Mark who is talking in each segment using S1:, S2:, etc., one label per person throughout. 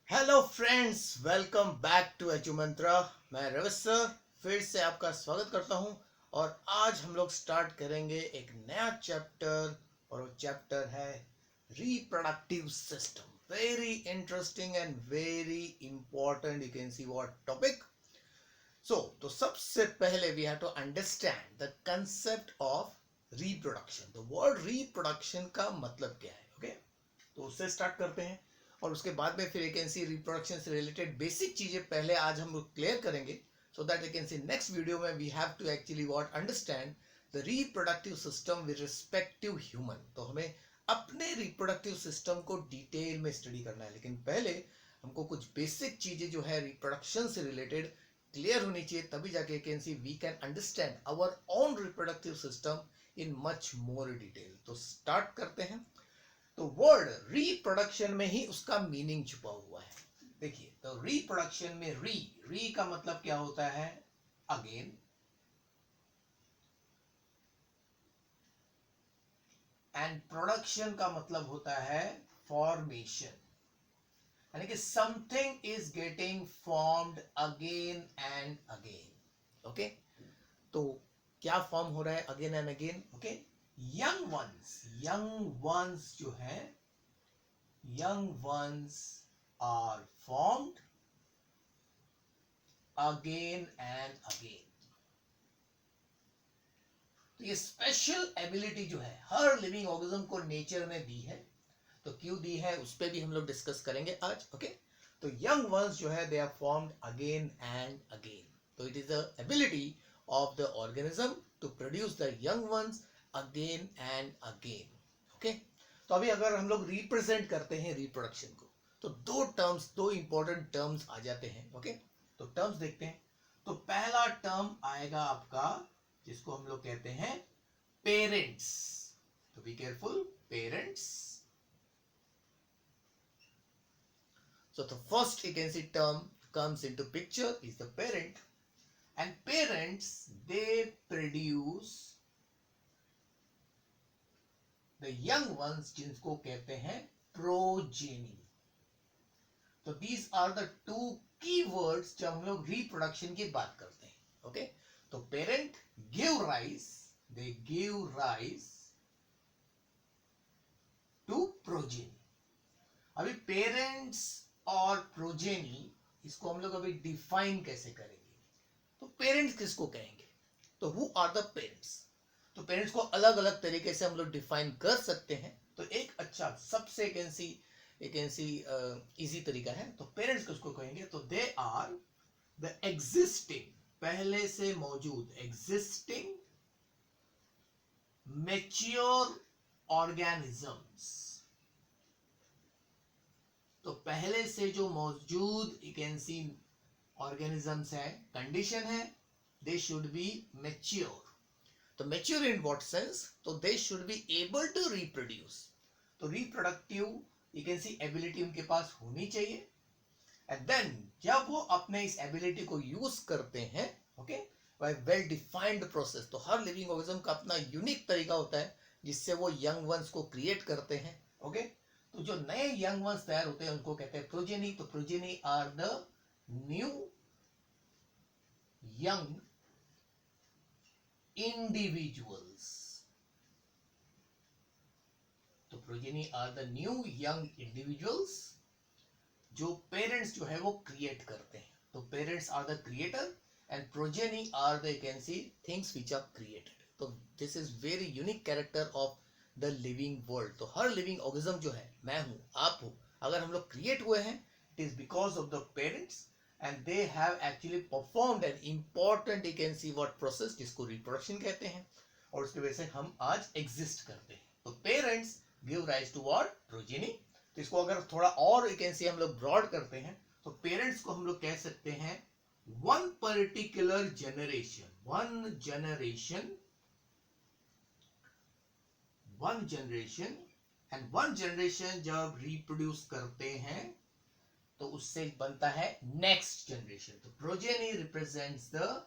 S1: Hello friends, welcome back to Edu Mantra. मैं Ravi sir फिर से आपका स्वागत करता हूं और आज हम लोग स्टार्ट करेंगे एक नया चैप्टर और वो चैप्टर है reproductive system. Very interesting and very important, you can see what topic. तो सबसे पहले we have to understand the concept of reproduction. The word reproduction का मतलब क्या है, ओके? तो उससे स्टार्ट करते हैं और उसके बाद में फिर यू कैन सी रिप्रोडक्शन से रिलेटेड बेसिक चीजें पहले आज हम लोग क्लियर करेंगे, so that you can see next video में we have to actually what understand the reproductive system with respect to human. तो हमें अपने रिप्रोडक्टिव सिस्टम को डिटेल में स्टडी करना है, लेकिन पहले हमको कुछ बेसिक चीजें जो है रिप्रोडक्शन से रिलेटेड क्लियर होनी चाहिए, तभी जाके can see we can understand our own reproductive system in much more detail. तो स्टार्ट करते हैं। तो वर्ड रिप्रोडक्शन में ही उसका मीनिंग छुपा हुआ है। देखिए, तो रिप्रोडक्शन में री री का मतलब क्या होता है? अगेन। एंड प्रोडक्शन का मतलब होता है फॉर्मेशन, यानी कि something is getting formed again and again. Okay, तो क्या फॉर्म हो रहा है again and again? Okay, young ones जो है, young ones are formed again and again। तो ये स्पेशल एबिलिटी जो है हर लिविंग ऑर्गेनिज्म को नेचर ने दी है। तो क्यों दी है उस पर भी हम लोग डिस्कस करेंगे आज। ओके, तो यंग वंस जो है they are formed again and again. तो it is the ability of the organism to produce the young ones again and again. Okay, तो अभी अगर हम लोग रिप्रेजेंट करते हैं रिप्रोडक्शन को, तो दो इंपॉर्टेंट टर्म्स आ जाते हैं। ओके, तो टर्म्स देखते हैं। तो पहला टर्म आएगा आपका, जिसको हम लोग कहते हैं पेरेंट्स। तो be careful, parents. So the first you can see term comes into picture is the parent, and parents they produce the young ones जिनको कहते हैं progeny। तो these are the two keywords जब हम लोग reproduction की बात करते हैं। ओके, तो parent give rise, they give rise to progeny। अभी पेरेंट्स और प्रोजेनी, इसको हम लोग अभी डिफाइन कैसे करेंगे? तो पेरेंट्स किसको कहेंगे? तो हु आर द पेरेंट्स? तो पेरेंट्स को अलग अलग तरीके से हम लोग डिफाइन कर सकते हैं। तो एक अच्छा सबसे कैन सी इजी तरीका है। तो पेरेंट्स किसको कहेंगे? तो दे आर द एग्जिस्टिंग, पहले से मौजूद, एग्जिस्टिंग मैच्योर ऑर्गेनिजम्स। तो पहले से जो मौजूद यू कैन सी ऑर्गेनिजम्स है, कंडीशन है दे शुड बी मैच्योर। तो मैच्योर इन व्हाट सेंस? तो they should be able to reproduce. तो reproductive you can see ability उनके पास होनी चाहिए। एंड देन जब वो अपने इस एबिलिटी को यूज करते हैं, okay, by well defined process. तो हर लिविंग ऑर्गेनिज्म का अपना यूनिक तरीका होता है जिससे वो यंग वंस को क्रिएट करते हैं। ओके, तो जो नए यंग वंस तैयार होते हैं उनको कहते हैं प्रोजेनी। तो progeny are the new young individuals. तो progeny are the new young individuals जो पेरेंट्स जो है वो क्रिएट करते हैं। तो parents are the creator and progeny are the, you can see, things which are created. तो this is very unique character of the living world. तो हर लिविंग ऑर्गेनिज्म जो है, मैं हूं, आप हो, अगर हम लोग क्रिएट हुए हैं, it is because of the parents and they have actually performed an important, you can see what process, जिसको रिप्रोडक्शन कहते हैं, और उसकी वजह से हम आज एग्जिस्ट करते हैं। तो parents give rise to what? Progeny. तो इसको अगर थोड़ा और यू कैन सी हम लोग ब्रॉड करते हैं, तो पेरेंट्स को हम लोग कह सकते हैं one particular generation, one generation and one generation जब रिप्रोड्यूस करते हैं तो उससे बनता है नेक्स्ट जनरेशन। तो progeny represents the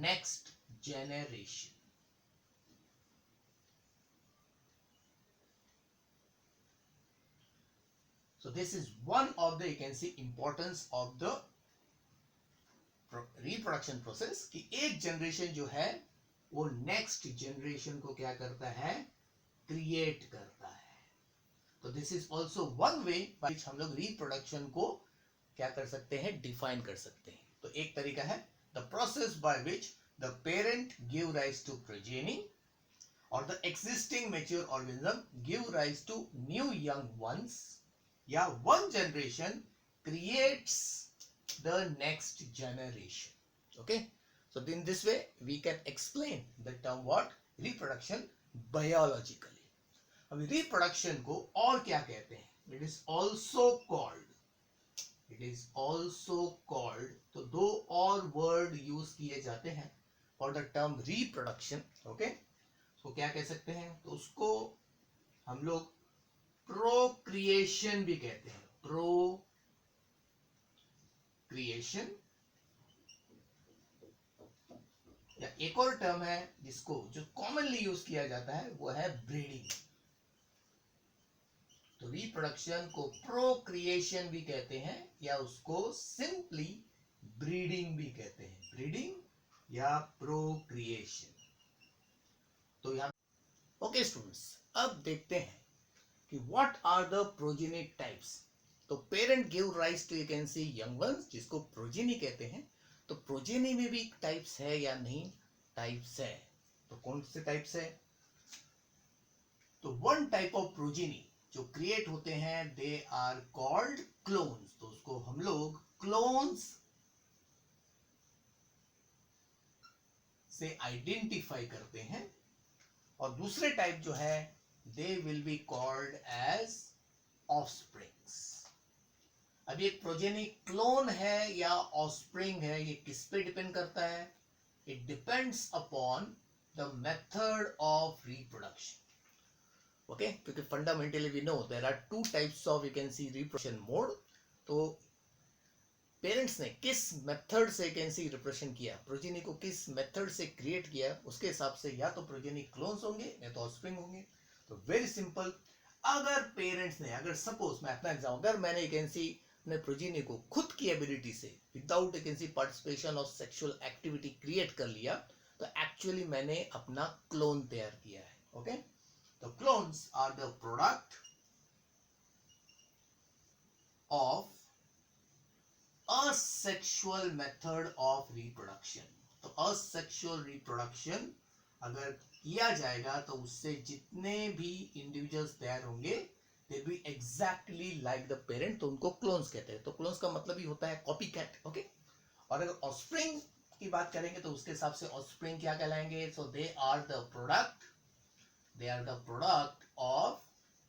S1: next generation. So this is one of the, you can see, importance of the reproduction process, कि एक जनरेशन जो है वो नेक्स्ट जनरेशन को क्या करता है, क्रिएट करता है. तो this is also one way by which हम लोग रिप्रोडक्शन को क्या कर सकते हैं, डिफाइन कर सकते हैं. तो एक तरीका है the process by which the parent give rise to progeny और the existing mature organism give rise to new young ones, या one generation creates the next generation. Okay, so in this way we can explain the term what, reproduction, biologically. अब reproduction को और क्या कहते हैं, it is also called, तो दो और word use किए जाते हैं for the term reproduction. Okay, so क्या कह सकते हैं, तो उसको हम लोग procreation भी कहते हैं, क्रिएशन, या एक और टर्म है जिसको जो कॉमनली यूज किया जाता है वो है ब्रीडिंग. तो रिप्रोडक्शन को प्रोक्रिएशन भी कहते हैं या उसको सिंपली ब्रीडिंग भी कहते हैं, ब्रीडिंग या प्रोक्रिएशन. तो यहां ओके स्टूडेंट्स, अब देखते हैं कि what are the progeny types. तो parent give rise to, you can see, young ones, जिसको प्रोजेनी कहते हैं. तो प्रोजेनी में भी टाइप्स है या नहीं, टाइप्स है. तो कौन से टाइप्स है, तो वन टाइप ऑफ प्रोजेनी जो क्रिएट होते हैं दे आर कॉल्ड क्लोन्स. तो उसको हम लोग क्लोन्स से आइडेंटिफाई करते हैं. और दूसरे टाइप जो है they will be called as offsprings. अब ये प्रोजेनी क्लोन है या ऑफस्प्रिंग है, ये किस पे डिपेंड करता है, it depends upon the method of reproduction. Okay, क्योंकि fundamentally we know there are two types of, you can see, reproduction mode. तो पेरेंट्स ने किस मेथड से, कैन सी, रिप्रोडक्शन किया, प्रोजेनी को किस मेथड से क्रिएट किया, उसके हिसाब से या तो प्रोजेनी क्लोन्स होंगे या तो ऑफस्प्रिंग होंगे. तो वेरी सिंपल, अगर पेरेंट्स ने, अगर सपोज मैं अपना एग्जाम, अगर मैंने, यू कैन सी, अपने प्रोजेनी को खुद की एबिलिटी से without, you can C, participation of sexual activity create कर लिया, तो एक्चुअली मैंने अपना क्लोन तैयार किया है. ओके, तो clones are the product of asexual method of reproduction. तो असेक्सुअल रिप्रोडक्शन अगर किया जाएगा तो उससे जितने भी इंडिविजुअल्स तैयार होंगे they be exactly like the parent, तो उनको क्लोन्स कहते हैं. तो क्लोन्स का मतलब ही होता है कॉपी कैट. ओके, और अगर ऑफस्प्रिंग की बात करेंगे तो उसके हिसाब से ऑफस्प्रिंग क्या कहलाएंगे, so they are the product of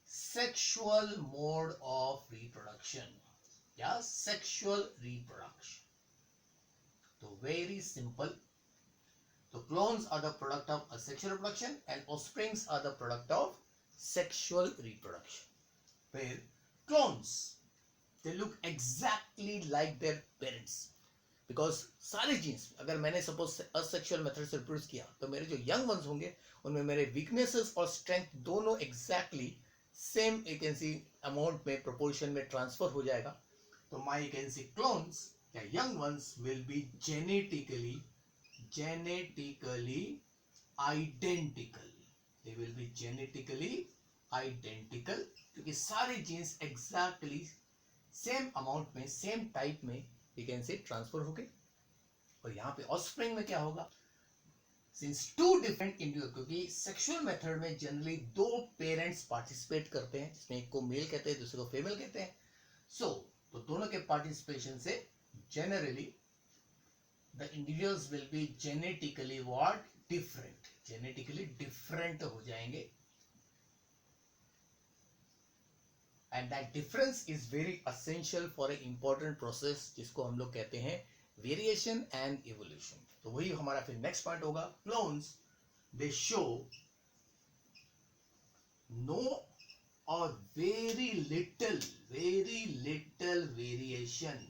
S1: sexual mode of reproduction या सेक्सुअल रिप्रोडक्शन. तो वेरी सिंपल, तो clones are the product of asexual reproduction and offsprings are the product of sexual reproduction. Where clones, they look exactly like their parents, because सारे jeans, अगर मैंने suppose asexual method से reproduce किया तो मेरे जो young ones होंगे उनमें मेरे वीकनेसेस और स्ट्रेंथ दोनों exactly same, you can see, amount में, प्रोपोर्शन में ट्रांसफर हो जाएगा. तो my, you can see, clones या young ones will be genetically identical. They will be genetically identical, क्योंकि सारे जीन्स एग्जैक्टली सेम अमाउंट में, सेम टाइप में, यू कैन से, ट्रांसफर हो गए. और यहाँ पे ऑफस्प्रिंग में क्या होगा, सिंस टू डिफरेंट इंडिविजुअल, क्योंकि सेक्सुअल मेथड में जनरली दो पेरेंट्स पार्टिसिपेट करते हैं, जिसमें एक को मेल कहते हैं, दूसरे को फीमेल कहते हैं. तो दोनों के पार्टिसिपेशन से generally the individuals will be genetically what, different, genetically different हो जाएंगे. And that difference is very essential for an important process जिसको हम लोग कहते हैं variation and evolution. तो वही हमारा फिर next point होगा. Clones, they show no or very little variation.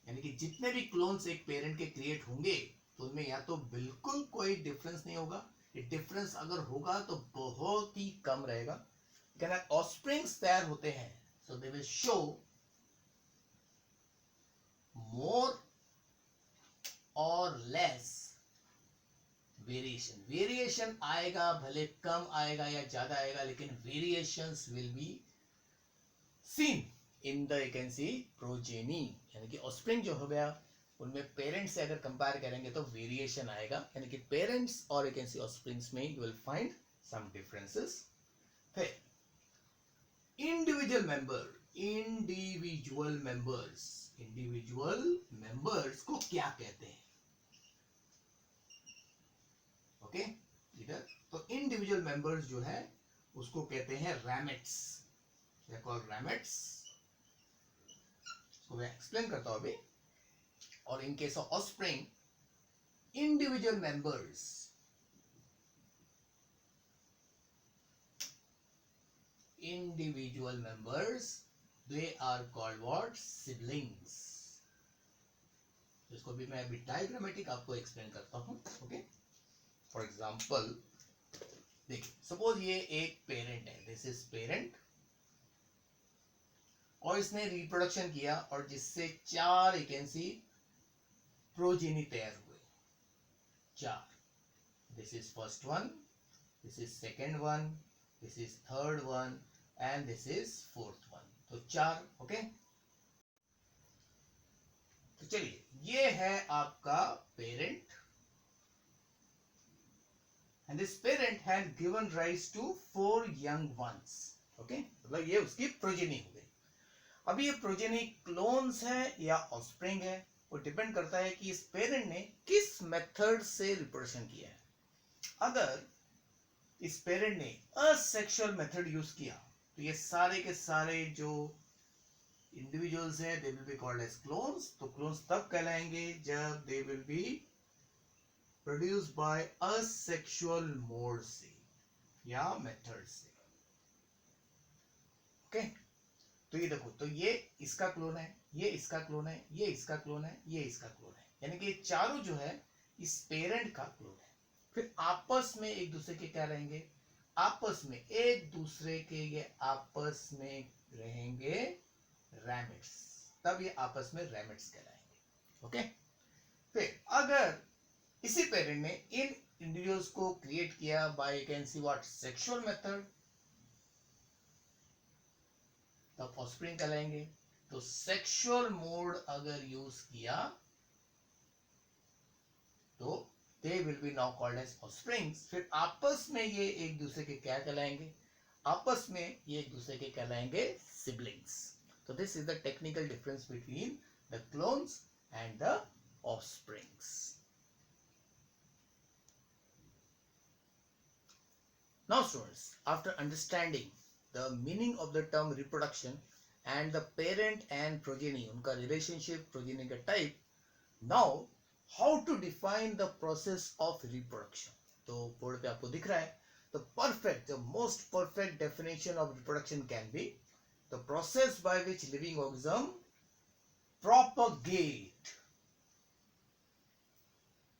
S1: यानी कि जितने भी क्लोन्स एक पेरेंट के क्रिएट होंगे तो उनमें या तो बिल्कुल कोई डिफरेंस नहीं होगा, डिफरेंस अगर होगा तो बहुत ही कम रहेगा. कहना ऑस्प्रिंग्स तैयार होते हैं, सो दे विल शो मोर और लेस वेरिएशन। वेरिएशन आएगा, भले कम आएगा या ज्यादा आएगा, लेकिन variations will be seen in the you can C progeny, यानी कि ऑस्प्रिंग जो हो गया उनमें पेरेंट्स से अगर कंपेयर करेंगे तो वेरिएशन आएगा, यानी कि पेरेंट्स और यू कैन सी ऑस्प्रिंग्स में you will find some differences. फिर इंडिविजुअल मेंबर्स को क्या कहते हैं? ओके, इधर तो इंडिविजुअल मेंबर्स जो है उसको कहते हैं रैमेट्स, दे आर कॉल्ड रैमेट्स। इसको मैं एक्सप्लेन करता हूं अभी। और इन case of offspring, individual members they are called what? Siblings. इसको भी मैं अभी डायग्रामेटिक आपको एक्सप्लेन करता हूं। ओके, फॉर एग्जाम्पल देखिए, सपोज ये एक पेरेंट है, दिस इज पेरेंट, और इसने रिप्रोडक्शन किया और जिससे 4 यू कैन सी प्रोजेनी तैयार हुए, 4। This is first one, this is second one, this is third one and this is fourth one, तो 4। ओके, तो चलिए, ये है आपका parent, and this parent had given rise to 4 young ones. Okay, मतलब ये उसकी प्रोजेनी हो गई। अभी ये प्रोजेनी क्लोन्स है या ऑफस्प्रिंग है, वो डिपेंड करता है कि इस पेरेंट ने किस मेथड से रिप्रोडक्शन किया है। अगर इस पेरेंट ने असेक्सुअल मेथड यूज किया तो ये सारे के सारे जो इंडिविजुअल्स हैं they will be called as clones. तो क्लोन्स तब कहलाएंगे जब they will be produced by asexual mode से या मेथड से। ओके, तो ये देखो, तो ये इसका क्लोन है, ये इसका क्लोन है, ये इसका क्लोन है, ये इसका क्लोन है, यानी कि चारों जो है इस पेरेंट का क्लोन है। फिर आपस में एक दूसरे के क्या रहेंगे? आपस में एक दूसरे के ये आपस में रहेंगे रैमिट्स, तब ये आपस में रैमिट्स कहलाएंगे। ओके, फिर अगर इसी पेरेंट ने इन इंडिविजुअल्स को क्रिएट किया by you can see what sexual method, तब ऑफस्प्रिंग कहलाएंगे। तो सेक्सुअल मोड अगर यूज किया तो they will be now called as offsprings. फिर आपस में ये एक दूसरे के क्या कहलाएंगे? आपस में ये एक दूसरे के कहलाएंगे सिबलिंग्स। तो this is the technical difference between the clones and the offsprings. Now students, after understanding the meaning of the term reproduction and the parent and progeny, उनका relationship, progeny का type, now how to define the process of reproduction? तो board पे आपको दिख रहा है, the most perfect definition of reproduction can be the process by which living organism propagate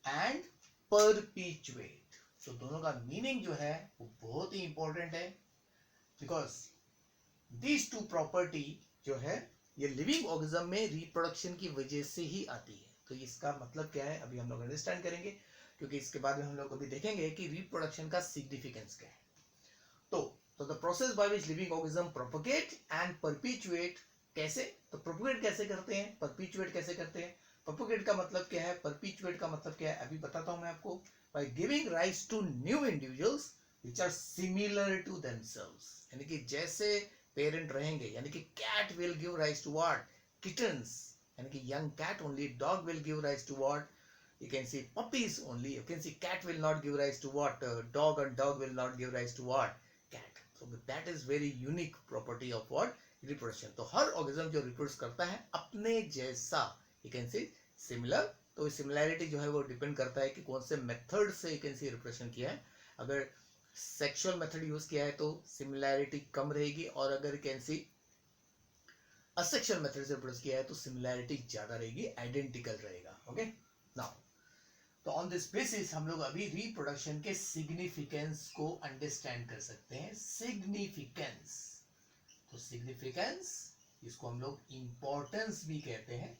S1: and perpetuate। तो दोनों का मीनिंग जो है वो बहुत ही इंपॉर्टेंट है, बिकॉज दीज टू प्रॉपर्टी जो है ये लिविंग ऑर्गेनिज्म में रिप्रोडक्शन की वजह से ही आती है। तो इसका मतलब क्या है अभी हम लोग अंडरस्टैंड करेंगे, क्योंकि इसके बाद में हम लोग अभी देखेंगे कि रिप्रोडक्शन का सिग्निफिकेंस क्या है। तो the process by which living organism propagate and perpetuate, कैसे? तो प्रोपगेट कैसे करते हैं, परपेचुएट कैसे करते हैं? प्रोपगेट का मतलब क्या है, परपेचुएट का मतलब क्या है, अभी बताता हूं मैं आपको। by giving rise to new individuals which are similar to themselves, यानी कि जैसे पेरेंट रहेंगे, यानी कि cat will give rise to what? Kittens, यानी कि young cat only. Dog will give rise to what? You can see puppies only. You can see cat will not give rise to what? Dog, and dog will not give rise to what? Cat. So that is very unique property of what? Reproduction. तो हर organism जो reproduce करता है अपने जैसा, you can see similar, तो similarity जो है वो डिपेंड करता है कि कौन से मेथड से यू कैन सी रिप्रोडक्शन किया है। अगर सेक्सुअल मेथड यूज किया है तो सिमिलैरिटी कम रहेगी, और अगर कैन सी असेक्सुअल मेथड से रिप्रोड्यूस किया है तो सिमिलैरिटी ज्यादा रहेगी, आइडेंटिकल रहेगा। ओके, नाउ तो ऑन दिस बेसिस हम लोग अभी रिप्रोडक्शन के सिग्निफिकेंस को अंडरस्टैंड कर सकते हैं। सिग्निफिकेंस, तो सिग्निफिकेंस इसको हम लोग इंपॉर्टेंस भी कहते हैं,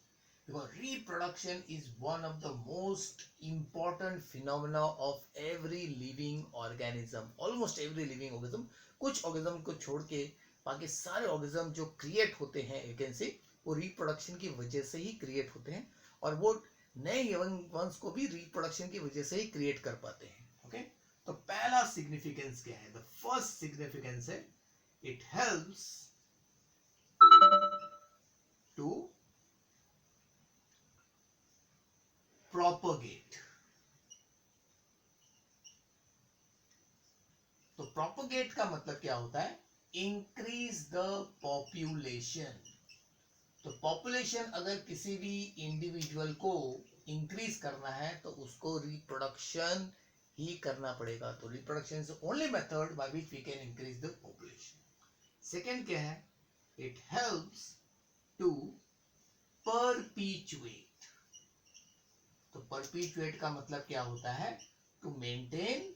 S1: because reproduction is one of the most important phenomena of every living organism. Almost every living organism, कुछ ऑर्गेनिज्म को छोड़ के बाकी सारे ऑर्गेनिज्म जो क्रिएट होते हैं यू कैन से, वो रिप्रोडक्शन की वजह से ही क्रिएट होते हैं, और वो नए यंग वंस को भी रिप्रोडक्शन की वजह से ही क्रिएट कर पाते हैं। ओके, तो पहला सिग्निफिकेंस क्या है? द फर्स्ट सिग्निफिकेंस है इट हेल्प्स टू प्रोपोगेट। तो प्रोपोगेट का मतलब क्या होता है? Increase the population. तो पॉपुलेशन अगर किसी भी इंडिविजुअल को इंक्रीज करना है तो उसको रिप्रोडक्शन ही करना पड़ेगा। तो reproduction is only method by which we can increase the population. Second क्या है? It helps to perpetuate. तो परपीचुएट का मतलब क्या होता है? To maintain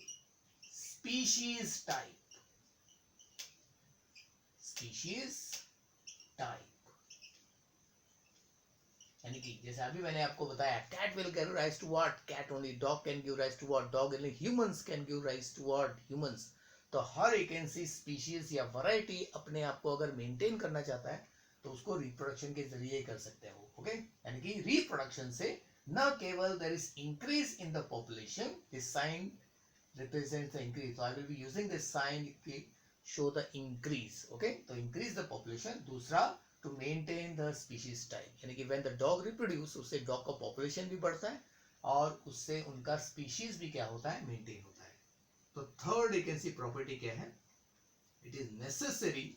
S1: species type. Species type यानी कि जैसे अभी मैंने आपको बताया, cat will give rise to what? Cat only. Dog can give rise to what? Dog only. Humans can give rise to what? Humans. तो हर एक ऐसी स्पीशीज या वैरायटी अपने आप को अगर मेंटेन करना चाहता है तो उसको रिप्रोडक्शन के जरिए कर सकते हैं वो। ओके, यानी कि रिप्रोडक्शन से न केवल there is increase in the population, this sign represents the increase. So I will be using this sign to show the increase. Okay, तो increase the population. दूसरा, to maintain the species type, यानी कि when the dog reproduce, उससे dog का population भी बढ़ता है और उससे उनका species भी क्या होता है? maintain होता है। तो third you can see property क्या है? It is necessary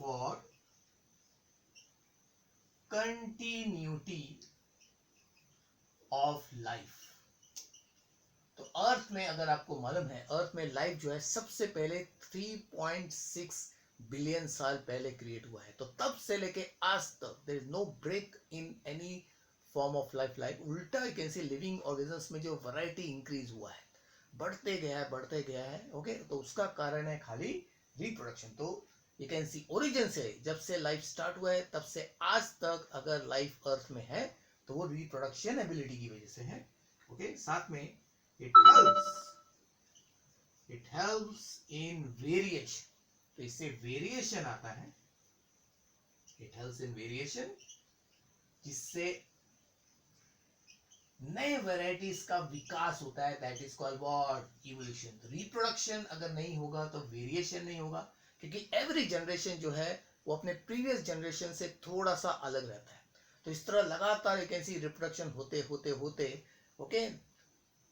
S1: for continuity of life. तो अर्थ में अगर आपको मालूम है, अर्थ में लाइफ जो है सबसे पहले 3.6 बिलियन साल पहले क्रिएट हुआ है। तो तब से लेके आज तक there is no break in any form of life. उल्टा you can see living organisms में जो वैरायटी इंक्रीज हुआ है, बढ़ते गया है। ओके, तो उसका कारण है खाली रिप्रोडक्शन। तो यू कैन सी ओरिजिन से, जब से लाइफ स्टार्ट हुआ है तब से आज तक अगर लाइफ अर्थ में है तो वो रिप्रोडक्शन एबिलिटी की वजह से है। ओके, साथ में it helps in variation। तो इससे वेरिएशन आता है, it helps in variation, जिससे नए वैरायटीज का विकास होता है। That is called what? Evolution. तो रिप्रोडक्शन अगर नहीं होगा तो वेरिएशन नहीं होगा, क्योंकि एवरी जनरेशन जो है वो अपने प्रीवियस जनरेशन से थोड़ा सा अलग रहता है। तो इस तरह लगातार एक ऐसी रिप्रोडक्शन होते होते होते okay,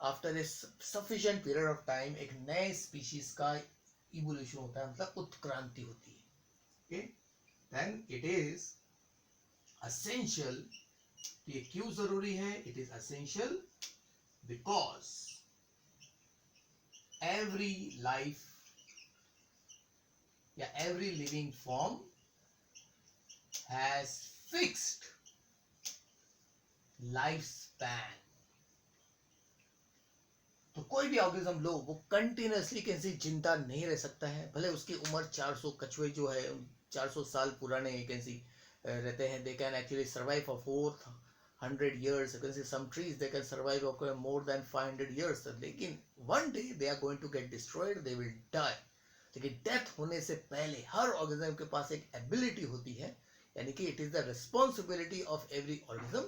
S1: after a sufficient period of time एक नए स्पीशीज का इवोल्यूशन होता है, मतलब उत्क्रांति होती है। Okay, then it is essential. ये क्यों जरूरी है? It is essential because every life या every living form has fixed life span. तो कोई भी ऑर्गेनिज्म लो वो कंटिन्यूअसली कैसे जिंदा नहीं रह सकता है, भले उसकी उम्र 400, कछुए जो है 400 साल पुराने कैसे रहते हैं, they can actually survive for 400 years। you can see some trees they can survive for more than 500 years, लेकिन one day they are going to get destroyed, they will die। लेकिन डेथ होने से पहले हर ऑर्गेनिज्म के पास एक ability होती है, यानी कि it is the responsibility of every organism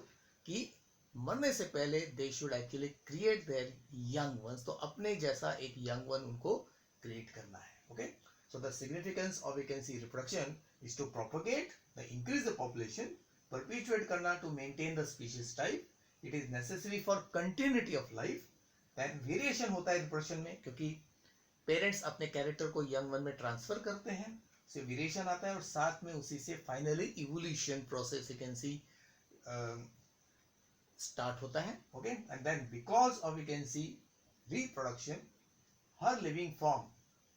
S1: कि मरने से पहले they should actually create their young ones. तो अपने जैसा एक यंग वन उनको क्रिएट करना है। Okay, so the significance of you can see reproduction is to propagate, the increase the population, perpetuate करना, to maintain the species type, it is necessary for continuity of life. Then variation होता है reproduction में, क्योंकि parents अपने character को young one में transfer करते हैं, से वेरिएशन आता है, और साथ में उसी से finally evolution process you can see start होता है। Okay, and then because of you can see reproduction, हर living form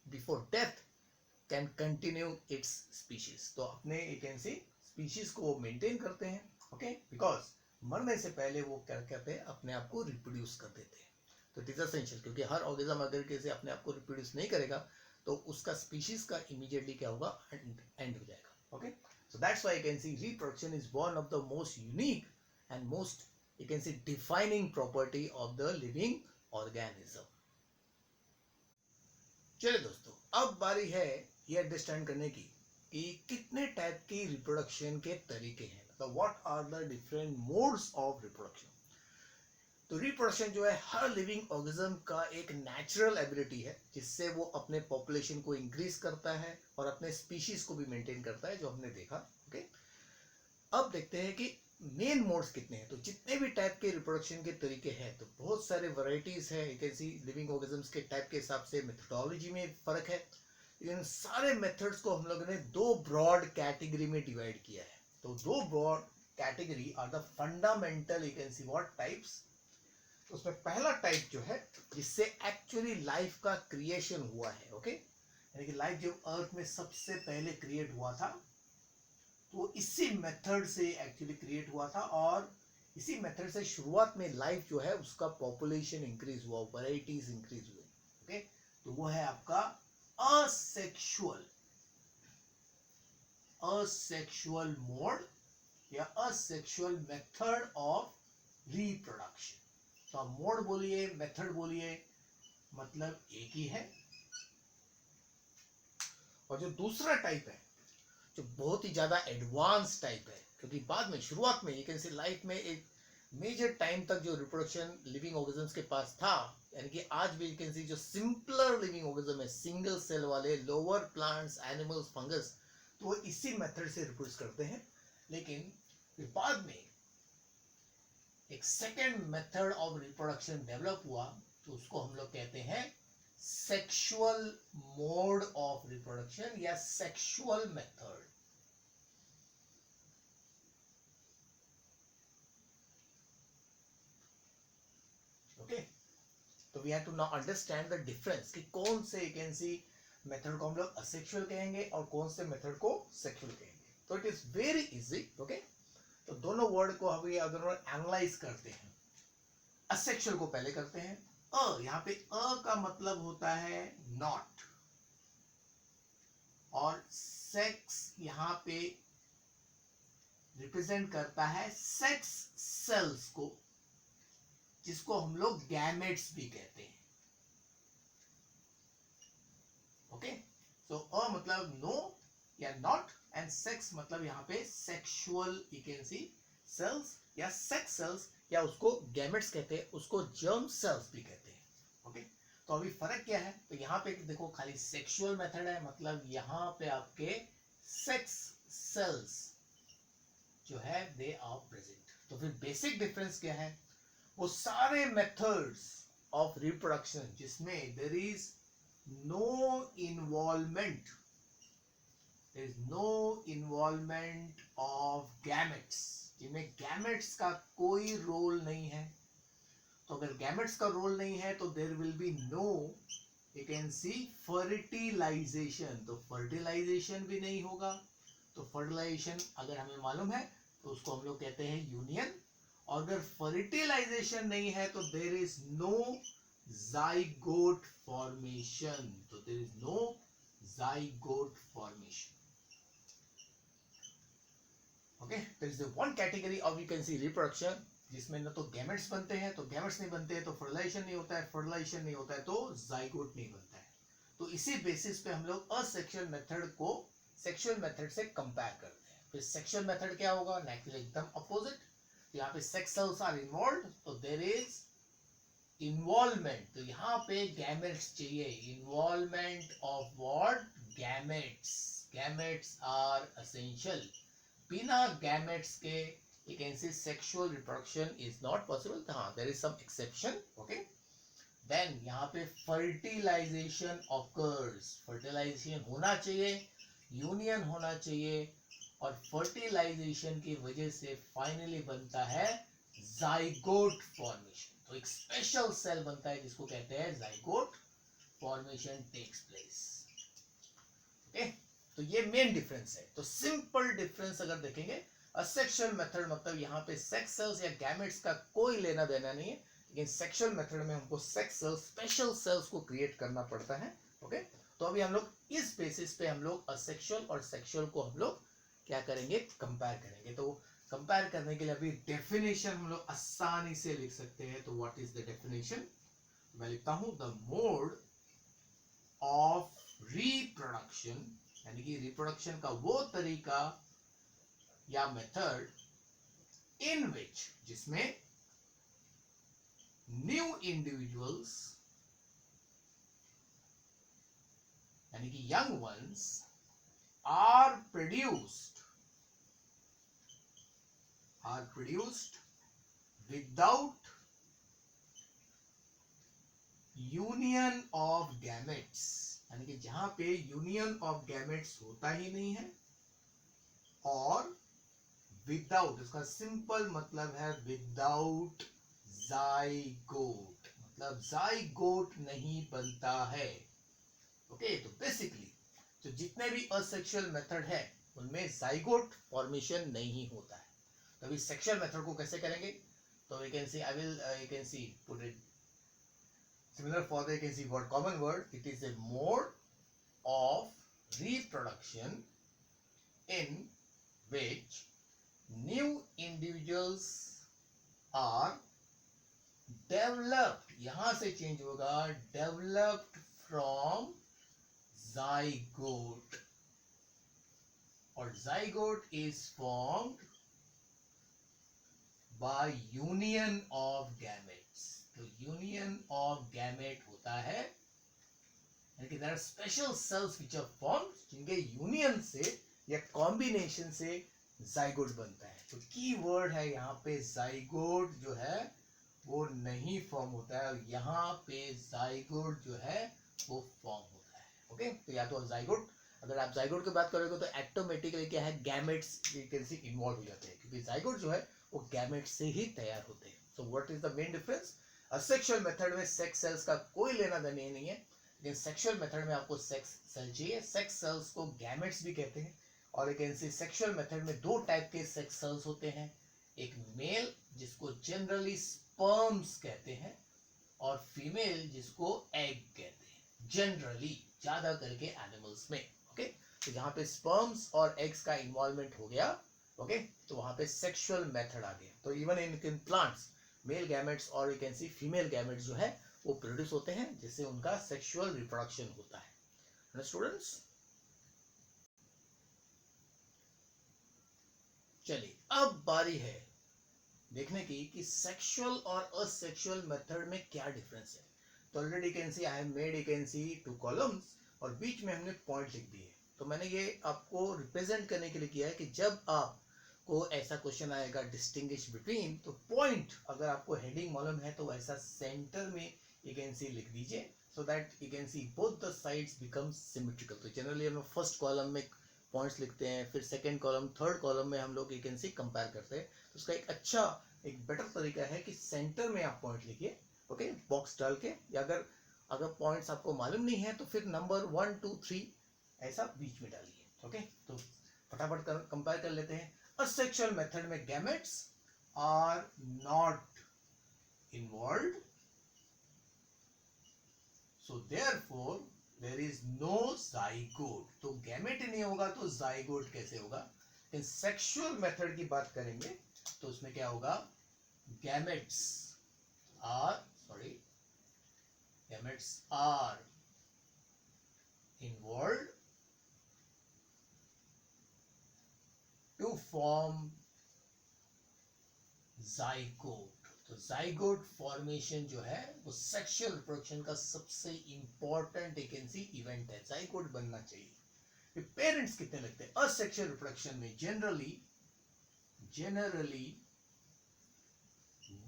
S1: before death can continue its species. तो अपने यू कैन सी स्पीशीज को वो मेंटेन करते हैं। ओके, बिकॉज मरने से पहले वो क्या कहते हैं, अपने आप को रिप्रोड्यूस कर देते हैं। तो इट इज एसेंशियल, क्योंकि हर ऑर्गेनिज्म अगर कैसे अपने आप को रिप्रोड्यूस नहीं करेगा तो उसका स्पीशीज का इमीडिएटली क्या होगा, एंड हो जाएगा। Okay, so that's why you can see reproduction is one of the most unique and most you can C defining property of the living organism. चलिए दोस्तों, अब बारी है ये अंडरस्टैंड करने की कि कितने टाइप की रिप्रोडक्शन के तरीके हैं, मतलब what are the different modes of reproduction. तो रिप्रोडक्शन जो है हर लिविंग ऑर्गेनिज्म का एक नेचुरल एबिलिटी है, जिससे वो अपने पॉपुलेशन को इंक्रीज करता है और अपने स्पीशीज को भी मेंटेन करता है, जो हमने देखा। ओके, अब देखते हैं कि मेन मोड्स कितने हैं। तो जितने भी टाइप के रिप्रोडक्शन के तरीके हैं, तो बहुत सारे वैरायटीज है। एक ऐसी लिविंग ऑर्गेनिजम्स के टाइप के हिसाब से मेथोडोलॉजी में फर्क है। इन सारे मेथड्स को हम लोगों ने दो ब्रॉड कैटेगरी में डिवाइड किया है। तो दो broad category are the fundamental you can see what types. उसमें पहला टाइप जो है जिससे एक्चुअली लाइफ का क्रिएशन हुआ है। ओके, यानी कि लाइफ जब अर्थ में सबसे पहले क्रिएट हुआ था, तो इसी मेथड से एक्चुअली क्रिएट हुआ था, और इसी मेथड से शुरुआत में लाइफ जो है उसका पॉपुलेशन इंक्रीज हुआ, वैरायटीज इंक्रीज हुए। ओके, तो वो है आपका असेक्सुअल मोड या असेक्सुअल मेथड ऑफ रिप्रोडक्शन। तो आप मोड बोलिए, मेथड बोलिए, मतलब एक ही है। और जो दूसरा टाइप है, जो बहुत ही ज्यादा एडवांस टाइप है, क्योंकि बाद में शुरुआत में ये कैन से लाइफ में एक मेजर टाइम तक जो रिप्रोडक्शन लिविंग ऑर्गेनिजम्स के पास था, यानी कि आज भी कैन सी जो सिंपलर लिविंग ऑर्गेनिज्म है, सिंगल सेल वाले, लोअर प्लांट्स, एनिमल्स, फंगस, तो वो इसी मेथड से रिप्रोड्यूस करते हैं। लेकिन फिर बाद में एक second method of reproduction develop हुआ, तो उसको हम लोग कहते हैं सेक्सुअल मोड ऑफ रिप्रोडक्शन या सेक्सुअल मेथड। ओके, तो we have to now understand the difference कि कौन से यू कैन सी मेथड को हम लोग असेक्सुअल कहेंगे और कौन से मेथड को सेक्सुअल कहेंगे। तो it is very easy. Okay, तो दोनों वर्ड को हम एनालाइज करते हैं। असेक्सुअल को पहले करते हैं। यहाँ पे का मतलब होता है नॉट, और सेक्स यहाँ पे रिप्रेजेंट करता है सेक्स सेल्स को, जिसको हम लोग गैमेट्स भी कहते हैं। ओके, सो मतलब नो या नॉट, एंड सेक्स मतलब यहाँ पे sexual you can see cells या सेक्स सेल्स, या उसको गैमेट्स कहते हैं, उसको जर्म सेल्स भी कहते हैं। ओके, तो अभी फर्क क्या है, तो यहाँ पे देखो खाली सेक्सुअल मेथड है, मतलब यहाँ पे आपके सेक्स सेल्स जो है दे आर प्रेजेंट। तो फिर बेसिक डिफरेंस क्या है, वो सारे मेथड्स ऑफ रिप्रोडक्शन जिसमें there is no involvement of gametes, जिनमें गैमेट्स का कोई रोल नहीं है। तो अगर गैमेट्स का रोल नहीं है तो there will be no you can see fertilization, तो फर्टिलाइजेशन भी नहीं होगा। तो फर्टिलाइजेशन अगर हमें मालूम है तो उसको हम लोग कहते हैं यूनियन, और अगर फर्टिलाइजेशन नहीं है तो there is no zygote formation, तो there is no zygote formation. Okay, there is one category of you can see reproduction जिसमें न तो गैमेट्स बनते हैं, तो गैमेट्स नहीं बनते हैं तो फर्टिलाइजेशन नहीं होता है, फर्टिलाइजेशन नहीं होता है तो जाइगोट नहीं बनता है। तो इसी बेसिस पे हम लोग असेक्सुअल मेथड को सेक्सुअल मेथड से कंपेयर करते हैं। फिर सेक्सुअल मेथड क्या होगा, नेचुरली एकदम अपोजिट। यहाँ पे सेक्स सेल्स आर इन्वॉल्व्ड, तो देयर इज इन्वॉल्वमेंट, तो यहाँ पे गैमेट्स चाहिए, involvement of what, gametes are essential. बिना गैमेट्स के you can say sexual reproduction is not possible। हाँ, there is some exception। okay, then यहाँ पे fertilization occurs, fertilization होना चाहिए, union होना चाहिए, और fertilization की वजह से finally बनता है zygote formation। तो एक special cell बनता है जिसको कहते हैं zygote formation takes place। okay, तो ये मेन डिफरेंस है। तो सिंपल डिफरेंस अगर देखेंगे असेक्सुअल मेथड मतलब यहाँ पे सेक्स सेल्स या गैमेट्स का कोई लेना देना नहीं है, लेकिन सेक्सुअल मेथड में हमको सेक्स सेल्स, स्पेशल सेल्स को क्रिएट करना पड़ता है। ओके, तो अभी हम लोग इस बेसिस पे हम लोग असेक्सुअल और सेक्सुअल को हम लोग क्या करेंगे, कंपेयर करेंगे। तो कंपेयर करने के लिए अभी डेफिनेशन हम लोग आसानी से लिख सकते हैं। तो व्हाट इज द डेफिनेशन? मैं लिखता हूं द मोड ऑफ रिप्रोडक्शन, यानी कि रिप्रोडक्शन का वो तरीका या मेथड इन विच, जिसमें न्यू इंडिविजुअल्स यानी कि young ones are produced without union of gametes, यानी कि जहां पे यूनियन ऑफ गैमेट्स होता ही नहीं है, और विदाउट, इसका सिंपल मतलब है विदाउट जाइगोट, मतलब जाइगोट नहीं बनता है। ओके, तो बेसिकली जो जितने भी असेक्सुअल मेथड है उनमें जाइगोट फॉर्मेशन नहीं होता है। तो अभी सेक्सुअल मेथड को कैसे करेंगे? तो you can C, I will you can C put it similar for the, you can see word, common word. It is a mode of reproduction in which new individuals are developed, यहां से change होगा, developed from zygote, और zygote is formed by union of gametes। तो union of gamete होता है, यानी कि there are special cells which are formed, जिनके यूनियन से या कॉम्बिनेशन से जाइगोट बनता है। तो की वर्ड है यहाँ पे, जाइगोट जो है वो नहीं फॉर्म होता है, और यहाँ पे जाइगोट जो है वो फॉर्म होता है। ओके, तो या तो जाइगोट, अगर आप जाइगोट की बात करोगे तो ऑटोमेटिकली क्या है, गैमेट्स इन्वॉल्व हो जाते हैं, क्योंकि जाइगोट जो है वो गैमेट्स से ही तैयार होते हैं। So what is the main difference? Asexual method में सेक्स सेल्स का कोई लेना देना नहीं है, लेकिन सेक्सुअल मेथड में आपको सेक्स सेल चाहिए। सेक्स सेल्स को गैमेट्स भी कहते हैं, और you can C sexual method में दो टाइप के सेक्स सेल्स होते हैं, एक मेल जिसको जनरली स्पर्म्स कहते हैं, और फीमेल जिसको एग कहते हैं, जनरली ज्यादा करके एनिमल्स में। ओके, तो जहां पे स्पर्म्स और एग्स का इन्वॉल्वमेंट हो गया, ओके, तो वहां पे सेक्सुअल मेथड आ गया। तो even in plants male gametes और you can see female gametes जो है वो प्रोड्यूस होते हैं, जिससे उनका सेक्सुअल रिप्रोडक्शन होता है। स्टूडेंट्स, चलिए अब बारी है देखने की कि सेक्सुअल और असेक्सुअल मेथड में क्या डिफरेंस है। तो already can see I have made, you can C 2 columns, और बीच में हमने पॉइंट लिख दिए। तो मैंने ये आपको रिप्रेजेंट करने के लिए किया है कि जब आप को ऐसा क्वेश्चन आएगा डिस्टिंग्विश बिटवीन, तो पॉइंट अगर आपको हेडिंग मालूम है तो ऐसा सेंटर में यू कैन सी लिख दीजिए, सो that you can C both the sides become symmetrical. तो जनरली हम लोग फर्स्ट कॉलम में पॉइंट्स लिखते हैं, फिर सेकंड कॉलम, थर्ड कॉलम में हम लोग यू कैन सी कंपेयर करते हैं। तो उसका एक अच्छा, एक बेटर तरीका है कि सेंटर में आप पॉइंट लिखिए, ओके, बॉक्स डाल के, या अगर पॉइंट्स आपको मालूम नहीं है तो फिर नंबर 1 2 3 ऐसा बीच में डालिए। ओके, तो फटाफट कंपेयर कर लेते हैं। Asexual method में gametes are not involved, so therefore there is no zygote। तो gamete नहीं होगा तो zygote कैसे होगा? इन sexual method की बात करेंगे तो उसमें क्या होगा, gametes are involved to form zygote। तो जाइगोट फॉर्मेशन जो है वो सेक्सुअल रिप्रोडक्शन का सबसे important you can C event है, जाइगोट बनना चाहिए। पेरेंट्स कितने लगते हैं असेक्सुअल रिप्रोडक्शन में? जनरली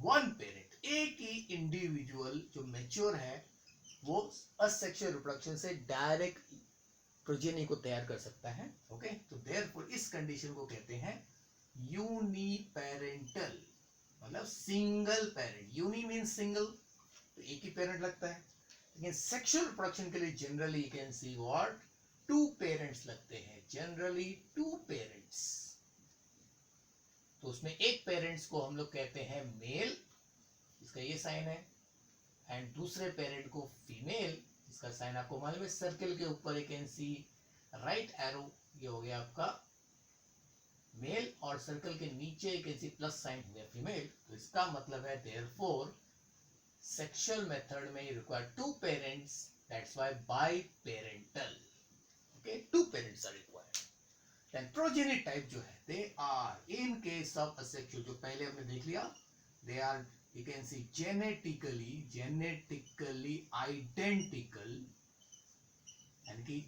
S1: वन पेरेंट, एक ही इंडिविजुअल जो मैच्योर है वो असेक्सुअल रिप्रोडक्शन से डायरेक्ट प्रोजेनी को तैयार कर सकता है। ओके, तो देयरफॉर इस कंडीशन को कहते हैं यूनिपेरेंटल, मतलब single parent. Uni mean single, तो एक ही पेरेंट लगता है। लेकिन सेक्सुअल रिप्रोडक्शन के लिए generally you can see what, 2 parents लगते हैं, जनरली 2 पेरेंट्स। उसमें एक पेरेंट्स को हम लोग कहते हैं मेल, इसका ये साइन है, एंड दूसरे पेरेंट को फीमेल, इसका साइन आपको मालूम है, सर्कल के ऊपर एक कैन सी राइट एरो, ये हो गया आपका मेल, और सर्कल के नीचे एक कैन सी प्लस साइन हो गया फीमेल। तो इसका मतलब है देयरफॉर सेक्सुअल मेथड में require two parents, that's why biparental, okay, two parents are required. Then progeny type जो है, they are in case of asexual, जो पहले हमने देख लिया, they are you can see genetically identical, यानी कि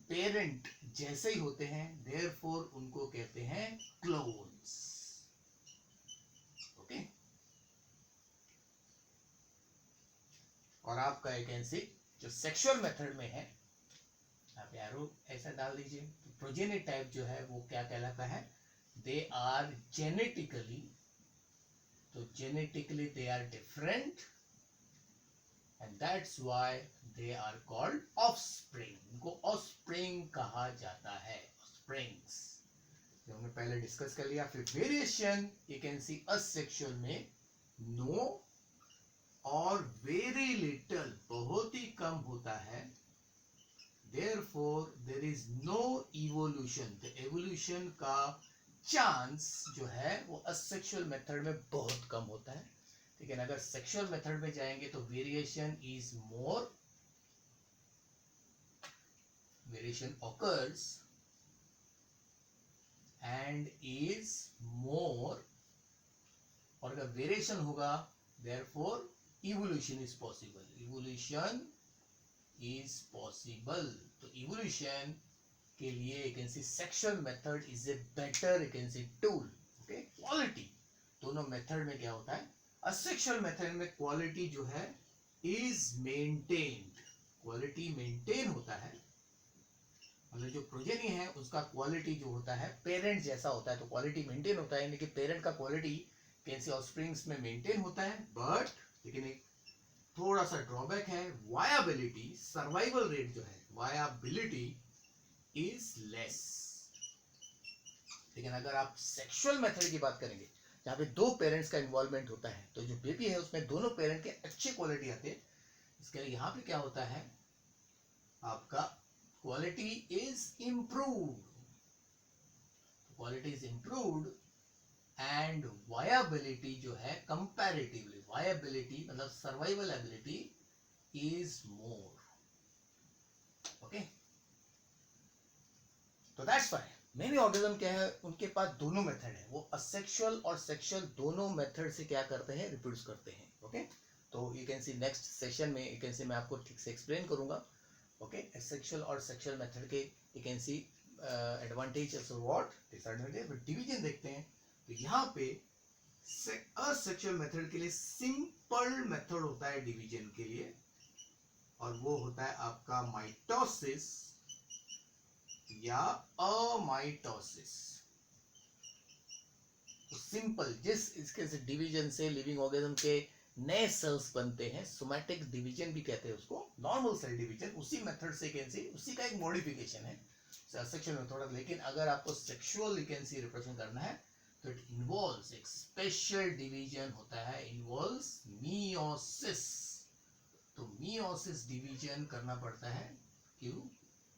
S1: पेरेंट जैसे ही होते हैं, therefore उनको कहते हैं क्लोन्स, ओके। और आपका you can see जो सेक्सुअल मेथड में है, आप एरो ऐसा डाल दीजिए, तो प्रोजेनी टाइप जो है वो क्या कहलाता है, दे आर जेनेटिकली, तो genetically they are different, and that's why they are called offspring, इनको ऑफस्प्रिंग कहा जाता है, ऑफस्प्रिंग्स, जो हमने पहले डिस्कस कर लिया। फिर variation, you can see asexual में नो और वेरी लिटल, बहुत ही कम होता है, therefore there is no evolution, तो एवोल्यूशन का चांस जो है वो असेक्सुअल मेथड में बहुत कम होता है, लेकिन अगर सेक्सुअल मेथड में जाएंगे तो variation is more, variation occurs and is more, और अगर वेरिएशन होगा therefore evolution is possible, evolution is possible. तो इवोल्यूशन के लिए you can see sexual method is a better you can see tool, okay, quality, दोनों method में क्या होता है, असेक्सुअल मेथड में क्वालिटी जो है is maintained, क्वालिटी मेंटेन होता है, मतलब जो प्रोजेनी है उसका क्वालिटी जो होता है पेरेंट जैसा होता है, तो क्वालिटी मेंटेन होता है, लेकिन पेरेंट का क्वालिटी कैन सी ऑफस्प्रिंग्स में मेंटेन होता है, बट लेकिन एक थोड़ा सा ड्रॉबैक है, वायबिलिटी, सर्वाइवल रेट जो है, वायबिलिटी इज लेस। लेकिन अगर आप सेक्सुअल मेथड की बात करेंगे जहां पे दो पेरेंट्स का इन्वॉल्वमेंट होता है, तो जो बेबी है उसमें दोनों पेरेंट के अच्छे क्वालिटी आते हैं, इसके लिए यहां पे क्या होता है, आपका quality is improved, quality is improved, and viability जो है कंपैरेटिवली, वायबिलिटी मतलब survival ability is more, okay. तो दैट्स व्हाई मेनी ऑर्गेनिज्म क्या है, उनके पास दोनों मेथड है, वो असेक्सुअल और सेक्सुअल दोनों मेथड से क्या करते हैं, रिप्रोड्यूस करते हैं, ओके। तो you can see next session में यू कैन सी मैं आपको ठीक से एक्सप्लेन करूंगा, ओके, असेक्सुअल और सेक्सुअल मेथड के यू कैन सी एडवांटेजेस और व्हाट डिसएडवांटेज। डिवीजन देखते हैं, तो यहाँ पे असेक्सुअल मेथड के लिए सिंपल मेथड होता है डिवीजन के लिए, और वो होता है आपका माइटोसिस या अमाइटोसिस। तो सिंपल, जिस इसके से डिवीजन से लिविंग ऑर्गेनिज्म के नए सेल्स बनते हैं, सोमैटिक डिवीजन भी कहते हैं उसको, नॉर्मल सेल डिवीजन, उसी मेथड से कैन सी, उसी का एक मॉडिफिकेशन है सेक्सुअल मेथड। लेकिन अगर आपको सेक्सुअल कैन सी रिप्रेजेंट करना है तो इट इन्वॉल्व्स एक स्पेशल डिवीजन होता है, इन्वॉल्व्स मियोसिस। तो मियोसिस डिवीजन करना पड़ता है, क्यों,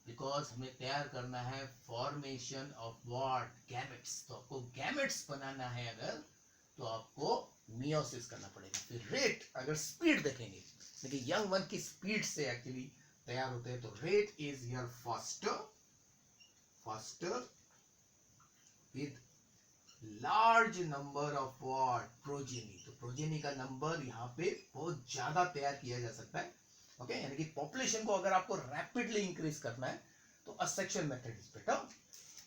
S1: बिकॉज हमें तैयार करना है फॉर्मेशन ऑफ व्हाट, गैमेट्स। तो आपको गैमेट्स बनाना है अगर, तो आपको मियोसिस करना पड़ेगा। फिर रेट, अगर स्पीड देखेंगे, देखिए यंग वन की स्पीड से एक्चुअली तैयार होते हैं, तो rate is your faster with large number of what, progeny. तो प्रोजेनी का नंबर यहाँ पे बहुत ज्यादा तैयार किया जा सकता है, ओके, यानी कि पॉपुलेशन को अगर आपको रैपिडली इंक्रीज करना है तो असेक्सुअल मेथड इज बेटर,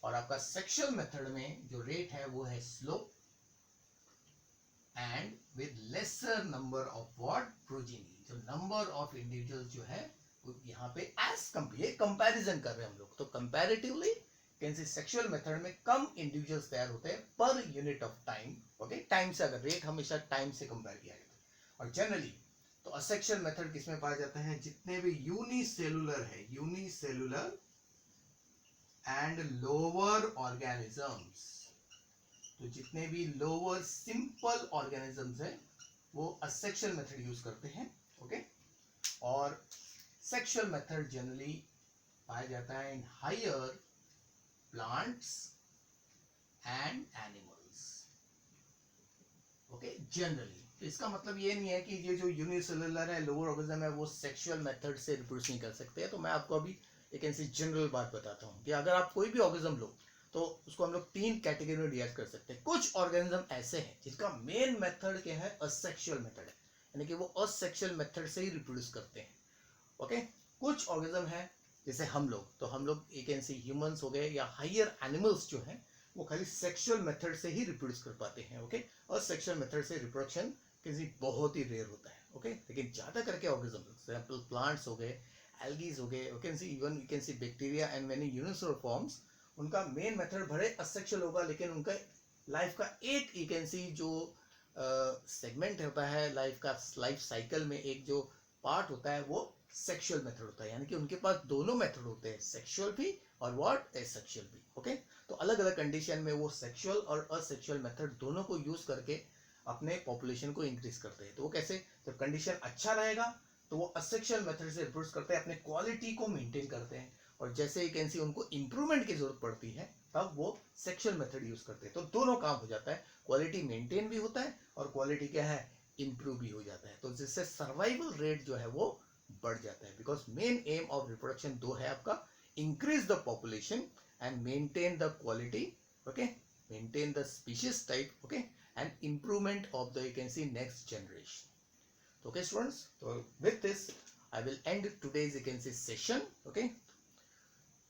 S1: और आपका सेक्सुअल मेथड में जो रेट है वो है slow and with laser number of what, progeny. जो नंबर ऑफ इंडिविजुअल्स जो है यहाँ पे एज कंपैरिजन कर रहे हैं हम लोग, तो comparatively can see sexual method में कम इंडिविजुअल्स तैयार होते हैं per unit of time, okay. Time से, अगर रेट हमेशा टाइम से कंपेयर किया जाता है। और जनरली तो असेक्सुअल मेथड किसमें पाया जाता है, जितने भी यूनिसेलुलर है, यूनिसेलुलर एंड लोअर ऑर्गेनिजम्स, तो जितने भी लोअर सिंपल ऑर्गेनिजम्स हैं वो असेक्सुअल मेथड यूज करते हैं, ओके। और सेक्सुअल मेथड जनरली पाया जाता है in higher plants and animals, okay, generally. तो इसका मतलब ये नहीं है कि ये जो यूनिसेलुलर है, लोअर ऑर्गेनिज्म है, वो सेक्सुअल मेथड से रिप्रोड्यूस नहीं कर सकते हैं। तो मैं आपको अभी एक ऐसी जनरल बात बताता हूँ कि अगर आप कोई भी ऑर्गेनिज्म लो तो उसको हम लोग 3 कैटेगरी में डिवाइड कर सकते हैं। कुछ ऑर्गेनिज्म ऐसे हैं जिनका मेन मेथड क्या है, असेक्सुअल मेथड है, यानी कि वो असेक्सुअल मेथड से ही रिप्रोड्यूस करते हैं, ओके। कुछ ऑर्गेनिज्म है जैसे हम लोग, तो हम लोग एक ऐसे ह्यूमंस हो गए या हायर एनिमल्स जो हैं वो खाली सेक्सुअल मेथड से ही रिप्रोड्यूस कर पाते हैं, ओके। और सेक्सुअल मेथड से रिप्रोडक्शन किसी बहुत ही रेयर होता है, ओके। लेकिन ज्यादा करके ऑर्गेनिज्म, एग्जांपल प्लांट्स हो गए, एल्गीज हो गए, okay, even you can C bacteria and many unicellular forms, उनका मेन मेथड भले असेक्सुअल होगा, लेकिन उनका लाइफ का एक यू कैन सी जो सेगमेंट होता है लाइफ का, लाइफ साइकिल में एक जो पार्ट होता है वो सेक्सुअल मेथड होता है। यानी कि उनके पास दोनों मेथड होते हैं, सेक्सुअल भी और व्हाट एसेक्सुअल भी, ओके। तो अलग अलग कंडीशन में वो सेक्सुअल और असेक्सुअल मेथड दोनों को यूज करके अपने पॉपुलेशन को इंक्रीज करते हैं। तो वो कैसे, जब कंडीशन अच्छा रहेगा तो वो असेक्सुअल मेथड से रिप्रोड्यूस करते हैं, अपने क्वालिटी को मेंटेन करते हैं, और जैसे यू कैन सी उनको इंप्रूवमेंट की जरूरत पड़ती है तब वो सेक्सुअल मेथड यूज करते हैं। तो दोनों काम हो जाता है, क्वालिटी मेंटेन भी होता है और क्वालिटी क्या है, इंप्रूव भी हो जाता है। तो जिससे सर्वाइवल रेट जो है वो बढ़ जाता है, because main M of reproduction दो है आपका, increase the population and maintain the quality, okay, maintain the species type, okay, and improvement of the you can see next generation. Okay students, so with this I will end today's you can see session, okay.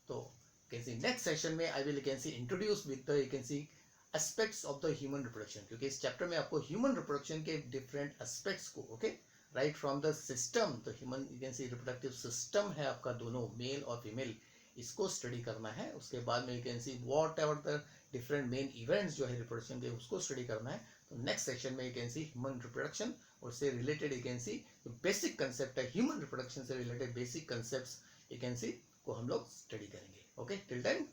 S1: So you can see next session में I will you can see introduce with the you can see aspects of the human reproduction, क्योंकि इस chapter में आपको human reproduction के different aspects को, okay, right from the system, तो human you can see reproductive system है आपका, दोनों मेल और फीमेल, इसको स्टडी करना है। उसके बाद में you can see what ever the different main events जो है रिप्रोडक्शन के, उसको स्टडी करना है। तो नेक्स्ट सेक्शन में you can C human reproduction और से related you can C basic concept है, ह्यूमन रिप्रोडक्शन से related basic concepts you can सी को हम लोग स्टडी करेंगे, ओके। Till then